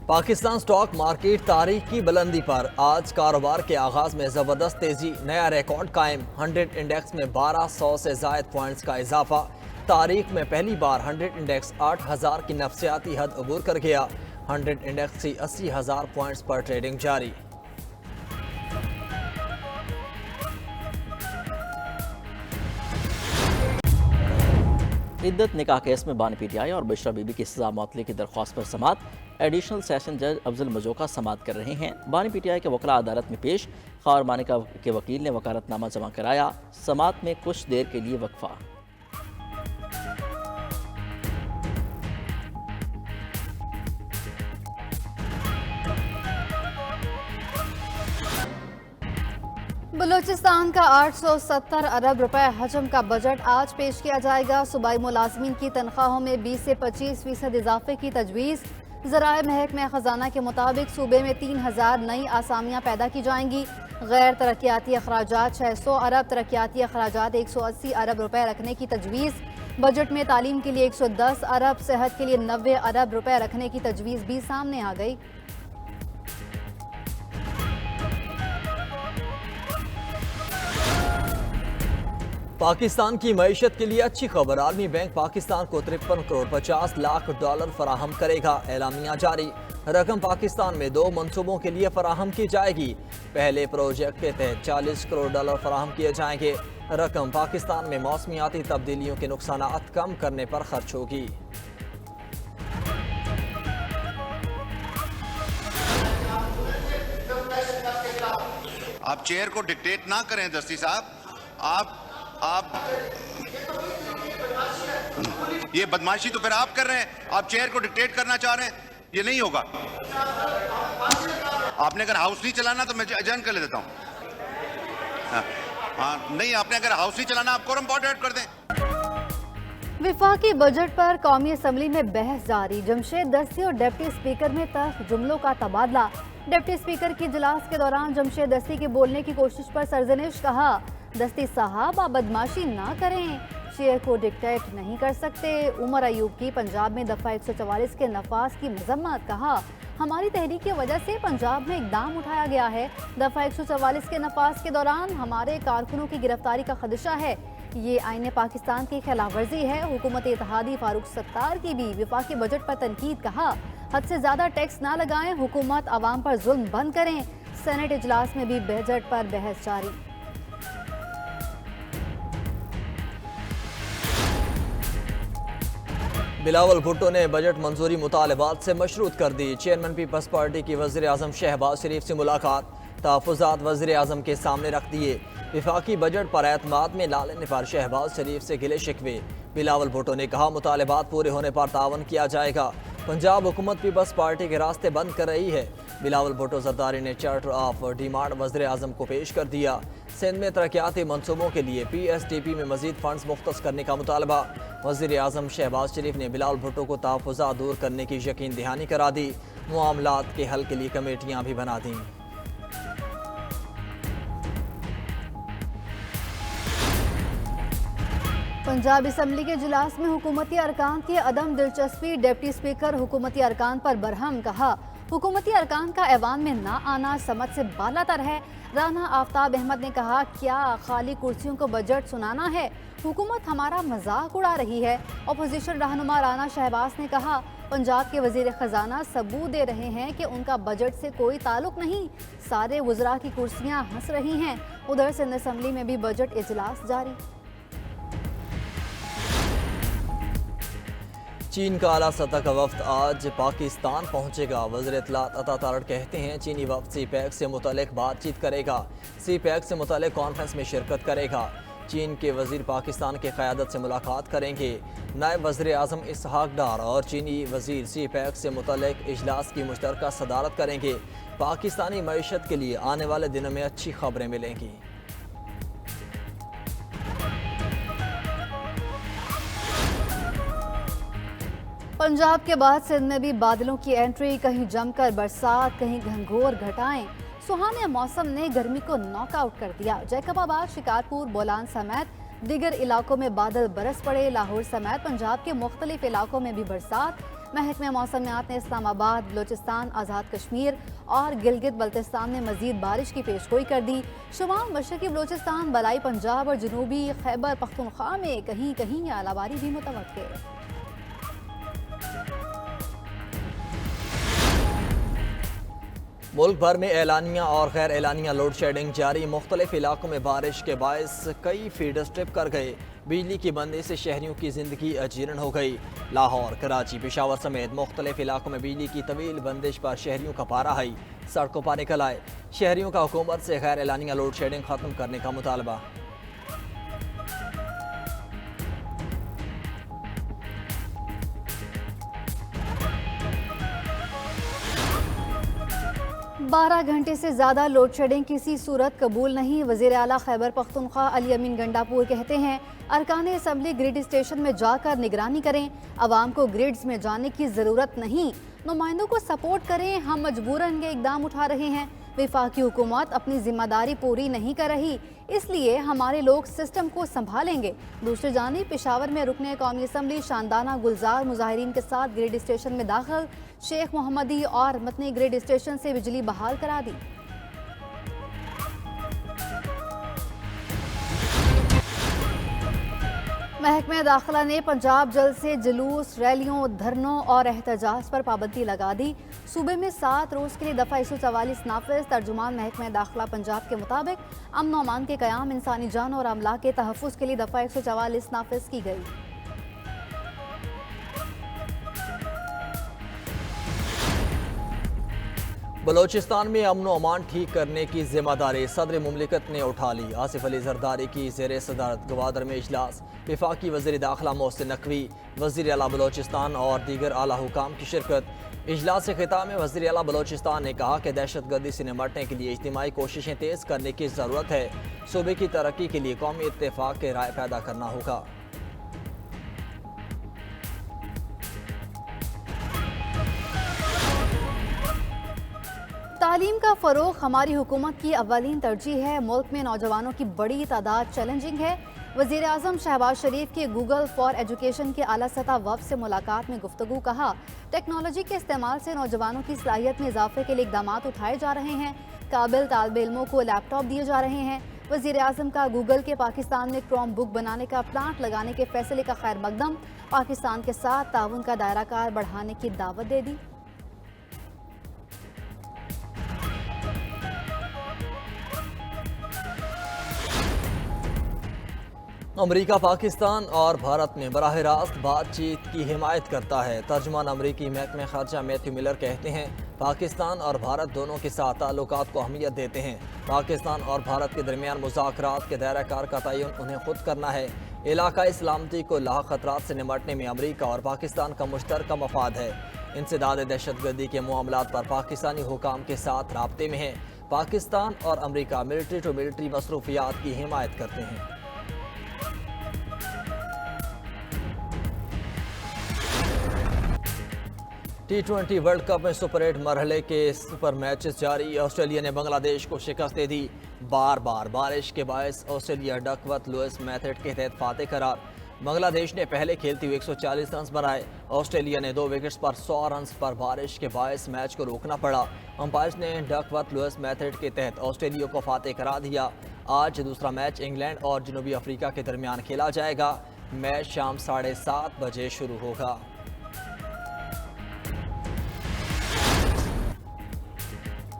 Pakistan stock market तारीख की बुलंदी पर। आज कारोबार के आगाज में जबरदस्त तेजी, नया रिकॉर्ड कायम। 100 इंडेक्स में 1200 से जायद पॉइंट्स का इजाफा। तारीख में पहली बार 100 इंडेक्स 8000 की नफसियाती हद अबूर कर गया। 100 इंडेक्स की 80,000 पॉइंट्स पर ट्रेडिंग जारी। इद्दत निकाह केस में बानी पीटीआई और बिशरा बीबी की सजा मुअत्तली की दरख्वास्त पर समात। एडिशनल सेशन जज अफजल मजोका समात कर रहे हैं। बानी पीटीआई के वकला अदालत में पेश। खार मानिका के वकील ने वकालतनामा जमा कराया। समात में कुछ देर के लिए वक्फा। बलूचिस्तान का 870 अरब रुपए हजम का बजट आज पेश किया जाएगा। सूबाई मुलाजमीन की तनख्वाहों में 20 से 25% इजाफे की तजवीज़। ज़राए महकमा खजाना के मुताबिक सूबे में 3000 नई आसामियाँ पैदा की जाएंगी। गैर तरक्याती अखराजात 600 अरब, तरक्याती अखराजात 180 अरब रुपए रखने की तजवीज़। बजट में तालीम के लिए 110 अरब, सेहत के लिए 90 अरब रुपए रखने की तजवीज़ भी सामने आ गई। पाकिस्तान की मईशत के लिए अच्छी खबर। आलमी बैंक पाकिस्तान को 53 करोड़ 50 लाख डॉलर फराहम करेगा। एलामिया जारी। रकम पाकिस्तान में 2 मनसूबों के लिए फराहम की जाएगी। पहले प्रोजेक्ट के तहत 40 करोड़ डॉलर फराहम किए जाएंगे। रकम पाकिस्तान में मौसमियाती तब्दीलियों के नुकसानात कम करने पर खर्च होगी। आप चेयर को डिक्टेट ना करें दस्ती साहब। आप ये बदमाशी तो फिर आप कर रहे हैं। आप चेयर को डिक्टेट करना चाह रहे हैं, ये नहीं होगा। आपने अगर हाउस नहीं चलाना तो मैं अजन कर देता हूं। नहीं, आपने अगर हाउस नहीं चलाना आप कोरम मॉडरेट कर दें। विफाकी बजट पर कौमी असम्बली में बहस जारी। जमशेद दस्ती और डिप्टी स्पीकर में तल्ख जुमलों का तबादला। डिप्टी स्पीकर की इजलास के दौरान जमशेद दस्ती के बोलने की कोशिश पर सरजनिश। कहा, दस्ती साहब आप बदमाशी ना करें, शेयर को डिक्टेट नहीं कर सकते। उमर अयूब की पंजाब में दफ़ा 144 के नफाज की मजम्मत। कहा, हमारी तहरीक की वजह से पंजाब में इकदाम उठाया गया है। दफ़ा 144 के नफाज के दौरान हमारे कारकुनों की गिरफ्तारी का खदशा है। ये आईने पाकिस्तान की खिलाफ वर्जी है। हुकूमत इत्तेहादी फारूक सत्तार की भी विफाकी बजट पर तनकीद। कहा, हद से ज़्यादा टैक्स ना लगाएं, हुकूमत आवाम पर जुल्म बंद करें। सेनेट इजलास में भी बजट पर बहस जारी। बिलावल भुट्टो ने बजट मंजूरी मुतालबात से मशरूत कर दी। चेयरमैन पीपल्स पार्टी की वज़ीर आज़म शहबाज शरीफ से मुलाकात। तहफ़्फ़ुज़ात वज़ीर आज़म के सामने रख दिए। विफाकी बजट पर एतमाद में ला लेने पर शहबाज शरीफ से गिले शिकवे। बिलावल भुट्टो ने कहा, मुतालबात पूरे होने पर तावन किया जाएगा। पंजाब हुकूमत पीपल्स पार्टी के रास्ते बंद कर रही है। बिलावल भुट्टो जरदारी ने चार्टर ऑफ डिमांड वज़ीर आज़म को पेश कर दिया। सिंध में तरक्याती मनसूबों के लिए PSDP में मजीद फंड्स मुख्तस करने का मुतालबा। वज़ीर आज़म शहबाज शरीफ ने बिलावल भुट्टो को तहफ़्फ़ुज़ात दूर करने की यकीन दहानी करा दी। मामलात के हल के लिए कमेटियाँ भी बना दी। पंजाब असम्बली के इजलास में हुकूमती अरकान की अदम दिलचस्पी। डिप्टी स्पीकर हुकूमती अरकान पर बरहम। कहा, हुकूमती अरकान का ऐवान में ना आना समझ से बालातर है। राना आफ्ताब अहमद ने कहा, क्या खाली कुर्सियों को बजट सुनाना है? हुकूमत हमारा मजाक उड़ा रही है। अपोजिशन रहनुमा राना शहबाज ने कहा, पंजाब के वजीर खजाना सबूत दे रहे हैं कि उनका बजट से कोई ताल्लुक नहीं। सारे वज़रा की कुर्सियां हंस रही हैं। उधर सिंध असम्बली में भी बजट इजलास जारी। चीन का आला सतह का वफ्द आज पाकिस्तान पहुंचेगा। वज़ीर इत्तलात अता तारड़ कहते हैं, चीनी वफ्द CPEC से मुतल्लिक़ बातचीत करेगा। CPEC से मुतल्लिक़ कॉन्फ्रेंस में शिरकत करेगा। चीन के वज़ीर पाकिस्तान की क़यादत से मुलाकात करेंगे। नायब वज़ीर आज़म इसहाक डार और चीनी वज़ीर CPEC से मुतल्लिक़ इजलास की मुश्तरका सदारत करेंगे। पाकिस्तानी मईशत के लिए आने वाले दिनों में अच्छी खबरें मिलेंगी। पंजाब के बाद सिंध में भी बादलों की एंट्री। कहीं जमकर बरसात, कहीं घनघोर घटाएं। सुहाने मौसम ने गर्मी को नॉकआउट कर दिया। जैकबाबाद, शिकारपुर, बोलान समेत दीगर इलाकों में बादल बरस पड़े। लाहौर समेत पंजाब के मुख्तलिफ इलाकों में भी बरसात। महकमे मौसमियात ने इस्लामाबाद, बलोचिस्तान, आज़ाद कश्मीर और गिलगित बल्तिस्तान में मजीद बारिश की पेशगोई कर दी। शुमाल मशरकी बलोचिस्तान, बलाई पंजाब और जनूबी खैबर पख्तूनख्वा में कहीं कहीं आलाबारी भी मुतवक्के। मुल्क भर में एलानिया और गैर एलानिया लोड शेडिंग जारी। मुख्तलिफ इलाकों में बारिश के बायस कई फीडर्स ट्रिप कर गए। बिजली की बंदी से शहरियों की जिंदगी अजीर्ण हो गई। लाहौर, कराची, पेशावर समेत मुख्तलिफ इलाकों में बिजली की तवील बंदिश पर शहरियों का पारा हाई। सड़कों पर निकल आए। शहरियों का हुकूमत से गैर एलानिया लोड शेडिंग खत्म करने का मुतालबा। बारह घंटे से ज़्यादा लोड शेडिंग किसी सूरत कबूल नहीं। वज़ीर आला खैबर पख्तूनख्वा अली अमीन गंडापुर कहते हैं, अरकान असम्बली ग्रिड स्टेशन में जाकर निगरानी करें। आवाम को ग्रिड्स में जाने की ज़रूरत नहीं, नुमाइंदों को सपोर्ट करें। हम मजबूरन ये इकदाम उठा रहे हैं। वफाकी हुकूमत अपनी जिम्मेदारी पूरी नहीं कर रही, इसलिए हमारे लोग सिस्टम को संभालेंगे। दूसरी जानिब पेशावर में रुकने कौमी असम्बली शानदाना गुलजार मुजाहिरीन के साथ ग्रिड स्टेशन में दाखिल। शेख मोहम्मदी और मतनी ग्रिड स्टेशन से बिजली बहाल करा दी। महकमे दाखिला ने पंजाब जल से जुलूस, रैलियों, धरनों और एहतजाज पर पाबंदी लगा दी। सूबे में 7 रोज़ के लिए दफ़ा 144 नाफिज। तर्जुमान महकमे दाखिला पंजाब के मुताबिक अमन और अमान के क़याम, इंसानी जान और अमला के तहफ़्फ़ुज़ के लिए दफ़ा 144 नाफिज की गई। बलोचिस्तान में अमन अमान ठीक करने की जिम्मेदारी सदर मुमलिकत ने उठा ली। आसिफ अली जरदारी की ज़ेर सदारत गवादर में इजलास। वफाकी वज़ीर दाखिला मोहसिन नकवी, वज़ीर आला बलोचिस्तान और दीगर आला हुकाम की शिरकत। इजलास से खिताब में वज़ीर आला बलोचिस्तान ने कहा कि दहशतगर्दी से निपटने के लिए इज्तिमाई कोशिशें तेज़ करने की ज़रूरत है। सूबे की तरक्की के लिए कौमी इत्तेफाक के राय पैदा करना होगा। तालीम का फ़रोग़ हमारी हुकूमत की अव्वलीन तरजीह है। मुल्क में नौजवानों की बड़ी तादाद चैलेंजिंग है। वज़ीर आज़म शहबाज शरीफ के गूगल फॉर एजुकेशन के आला सतह वफ़द से मुलाकात में गुफ्तगू। कहा, टेक्नोलॉजी के इस्तेमाल से नौजवानों की सलाहियत में इजाफे के लिए इक़दाम उठाए जा रहे हैं। काबिल तालिब इल्मों को लैपटॉप दिए जा रहे हैं। वज़ीर आज़म का गूगल के पाकिस्तान में क्रोम बुक बनाने का प्लांट लगाने के फैसले का खैर मकदम। पाकिस्तान के साथ ताउन का दायरा कार बढ़ाने की दावत दे दी। अमरीका पाकिस्तान और भारत में बराह रास्त बातचीत की हिमायत करता है। तर्जुमान अमरीकी महकमे ख़ारजा मैथ्यू मिलर कहते हैं, पाकिस्तान और भारत दोनों के साथ ताल्लुकात को अहमियत देते हैं। पाकिस्तान और भारत के दरमियान मुज़ाकरात के दायरा कार का तयन उन्हें खुद करना है। इलाकाई सलामती को लाहक खतरात से निपटने में अमरीका और पाकिस्तान का मुश्तरका मफाद है। इंसदाद दहशतगर्दी के मामलात पर पाकिस्तानी हुकाम के साथ राब्ते में है। पाकिस्तान और अमरीका मिलिट्री टू मिलिट्री मसरूफियात की हिमायत करते हैं। T20 वर्ल्ड कप में सुपर 8 मरहले के सुपर मैचेस जारी। ऑस्ट्रेलिया ने बांग्लादेश को शिकस्त दे दी। बार बार बारिश के बायस ऑस्ट्रेलिया डकवर्थ लुइस मेथड के तहत फातेह करार। बांग्लादेश ने पहले खेलते हुए 140 रन बनाए। ऑस्ट्रेलिया ने 2 विकेट्स पर 100 रन पर बारिश के बायस मैच को रोकना पड़ा। अंपायर्स ने डकवर्थ लुइस मेथड के तहत ऑस्ट्रेलिया को फातेह करा दिया। आज दूसरा मैच इंग्लैंड और जनूबी अफ्रीका के दरमियान खेला जाएगा। मैच शाम 7:30 बजे शुरू होगा।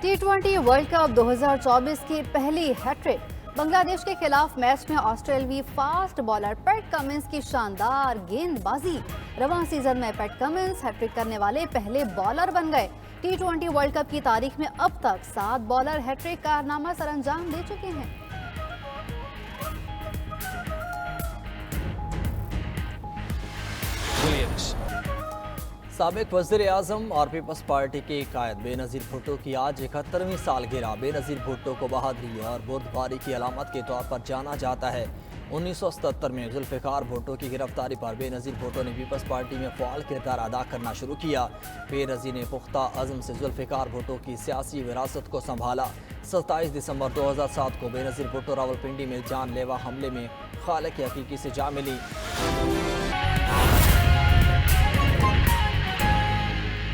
T20 वर्ल्ड कप 2024 की पहली हैट्रिक। बांग्लादेश के खिलाफ मैच में ऑस्ट्रेलवी फास्ट बॉलर पैट कमिंस की शानदार गेंदबाजी। रवां सीजन में पैट कमिंस हैट्रिक करने वाले पहले बॉलर बन गए। T20 वर्ल्ड कप की तारीख में अब तक 7 बॉलर हैट्रिक कारनामा सरअंजाम दे चुके हैं। साबिक वज़ीर आज़म और पीपल्स पार्टी के कायद बेनज़ीर भुट्टो की आज 71वीं सालगिरह। बेनज़ीर भुट्टो को बहादुरी और बुर्दबारी की अलामत के तौर पर जाना जाता है। 1977 में जुल्फ़िकार भुट्टो की गिरफ्तारी पर बेनज़ीर भुट्टो ने पीपल्स पार्टी में फ़ाल किरदार अदा करना शुरू किया। बेनज़ीर ने पुख्ता अज़म से जुल्फ़िकार भुट्टो की सियासी विरासत को संभाला। 27 दिसंबर 2007 को बेनज़ीर भुट्टो रावलपिंडी में जानलेवा हमले में खालिक हकीकी से जा मिली।